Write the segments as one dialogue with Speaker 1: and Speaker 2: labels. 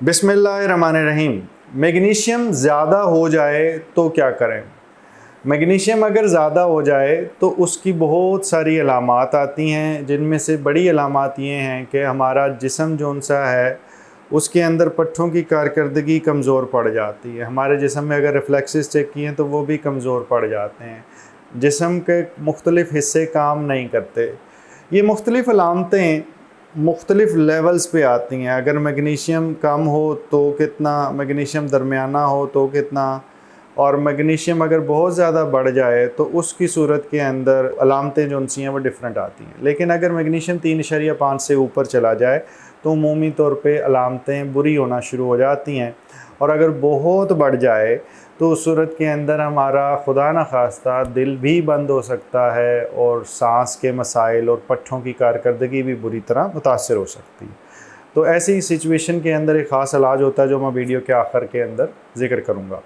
Speaker 1: बिस्मिल्लाहिर्रहमानिर्रहीम। मैग्नीशियम ज़्यादा हो जाए तो क्या करें? मैग्नीशियम अगर ज़्यादा हो जाए तो उसकी बहुत सारी अलामात आती हैं, जिनमें से बड़ी अलामात ये हैं कि हमारा जिस्म जौन सा है उसके अंदर पट्ठों की कारकर्दगी कमज़ोर पड़ जाती है। हमारे जिस्म में अगर रिफ्लेक्सेस चेक किए तो वो भी कमज़ोर पड़ जाते हैं। जिस्म के मुख्तलिफ़ हिस्से काम नहीं करते। ये मुख्तलिफ़ अलामतें मुख्तलिफ़ लेवल्स पे आती हैं। अगर मैग्नीशियम कम हो तो कितना, मैग्नीशियम दरमियाना हो तो कितना, और मैग्नीशियम अगर बहुत ज़्यादा बढ़ जाए तो उसकी सूरत के अंदर अलामतें जो सी हैं वो डिफरेंट आती हैं। लेकिन अगर मैग्नीशियम 3.5 से ऊपर चला जाए तो अमूमी तौर पे अलामतें बुरी होना शुरू हो जाती हैं, और अगर बहुत बढ़ जाए तो उस सूरत के अंदर हमारा खुदा न खास्ता दिल भी बंद हो सकता है, और सांस के मसाइल और पट्ठों की कारकर्दगी भी बुरी तरह मुतासर हो सकती है। तो ऐसी सिचुएशन के अंदर एक ख़ास इलाज होता है जो मैं वीडियो के आखिर के अंदर ज़िक्र करूँगा।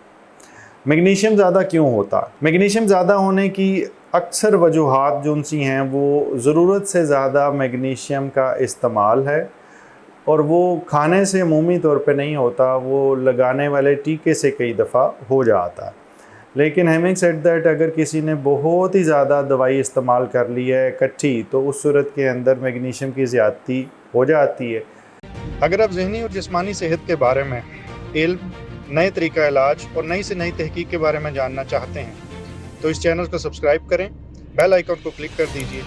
Speaker 1: मैग्नीशियम ज़्यादा क्यों होता? मैग्नीशियम ज़्यादा होने की अक्सर वजूहात जो सी हैं वो ज़रूरत से ज़्यादा मैग्नीशियम का इस्तेमाल है, और वो खाने से अमूमी तौर पे नहीं होता, वो लगाने वाले टीके से कई दफ़ा हो जाता है। लेकिन हैविंग सेड दैट, अगर किसी ने बहुत ही ज़्यादा दवाई इस्तेमाल कर ली है इकट्ठी, तो उस सूरत के अंदर मैग्नीशियम की ज़्यादती हो जाती है। अगर आप ज़हनी और जिस्मानी सेहत के बारे में इल्म, नए तरीका इलाज और नई से नई तहकीक के बारे में जानना चाहते हैं तो इस चैनल को सब्सक्राइब करें, बेल आइकन को क्लिक कर दीजिए।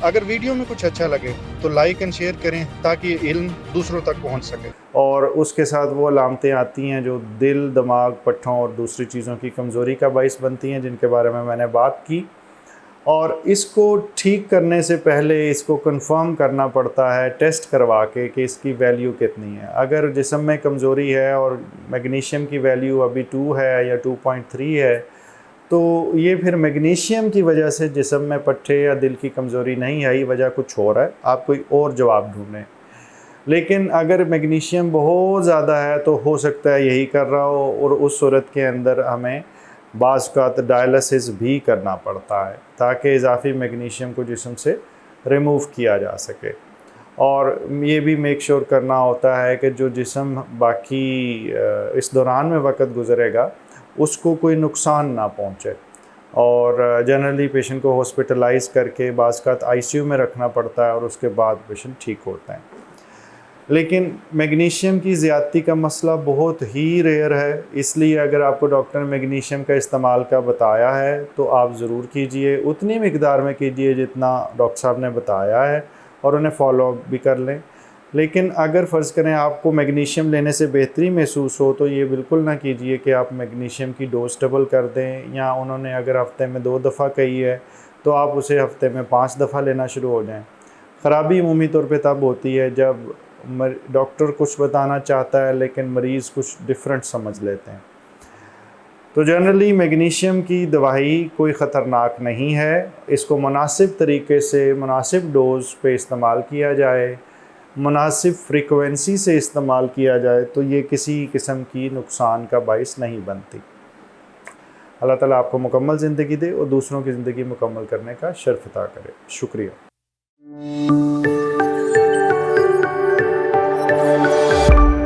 Speaker 1: अगर वीडियो में कुछ अच्छा लगे तो लाइक एंड शेयर करें ताकि ये इल्म दूसरों तक पहुंच सके। और उसके साथ वो अलामतें आती हैं जो दिल, दिमाग, पट्ठों और दूसरी चीज़ों की कमज़ोरी का बाइस बनती हैं, जिनके बारे में मैंने बात की। और इसको ठीक करने से पहले इसको कंफर्म करना पड़ता है टेस्ट करवा के कि इसकी वैल्यू कितनी है। अगर जिस्म में कमज़ोरी है और मैग्नीशियम की वैल्यू अभी 2 है या 2.3 है, तो ये फिर मैग्नीशियम की वजह से जिस्म में पट्ठे या दिल की कमज़ोरी नहीं आई, वजह कुछ और है, आप कोई और जवाब ढूंढें। लेकिन अगर मैग्नीशियम बहुत ज़्यादा है तो हो सकता है यही कर रहा हो, और उस सूरत के अंदर हमें बाज़ औक़ात डायलिसिस भी करना पड़ता है ताकि इजाफ़ी मैग्नीशियम को जिस्म से रिमूव किया जा सके। और ये भी मेक श्योर करना होता है कि जो जिस्म बाकी इस दौरान में वक़्त गुज़रेगा उसको कोई नुकसान ना पहुँचे। और जनरली पेशेंट को हॉस्पिटलाइज़ करके बाज़ औक़ात आईसीयू में रखना पड़ता है, और उसके बाद पेशेंट ठीक होते हैं। लेकिन मैग्नीशियम की ज़्यादती का मसला बहुत ही रेयर है, इसलिए अगर आपको डॉक्टर ने मैग्नीशियम का इस्तेमाल का बताया है तो आप ज़रूर कीजिए, उतनी मिकदार में कीजिए जितना डॉक्टर साहब ने बताया है, और उन्हें फॉलो अप भी कर लें। लेकिन अगर फ़र्ज़ करें आपको मैग्नीशियम लेने से बेहतरी महसूस हो तो ये बिल्कुल ना कीजिए कि आप मैग्नीशियम की डोज़ डबल कर दें, या उन्होंने अगर हफ़्ते में 2 दफ़ा कही है तो आप उसे हफ़्ते में 5 दफ़ा लेना शुरू हो जाएं। ख़राबी अमूमी तौर पे तब होती है जब डॉक्टर कुछ बताना चाहता है लेकिन मरीज़ कुछ डिफरेंट समझ लेते हैं। तो जनरली मैग्नीशियम की दवाई कोई ख़तरनाक नहीं है, इसको मुनासिब तरीके से मुनासिब डोज़ पे इस्तेमाल किया जाए, मुनासिब फ्रीक्वेंसी से इस्तेमाल किया जाए तो ये किसी किस्म की नुकसान का बाइस नहीं बनती। अल्लाह ताला आपको मुकम्मल ज़िंदगी दे और दूसरों की ज़िंदगी मुकम्मल करने का शर्फ अता करे। शुक्रिया।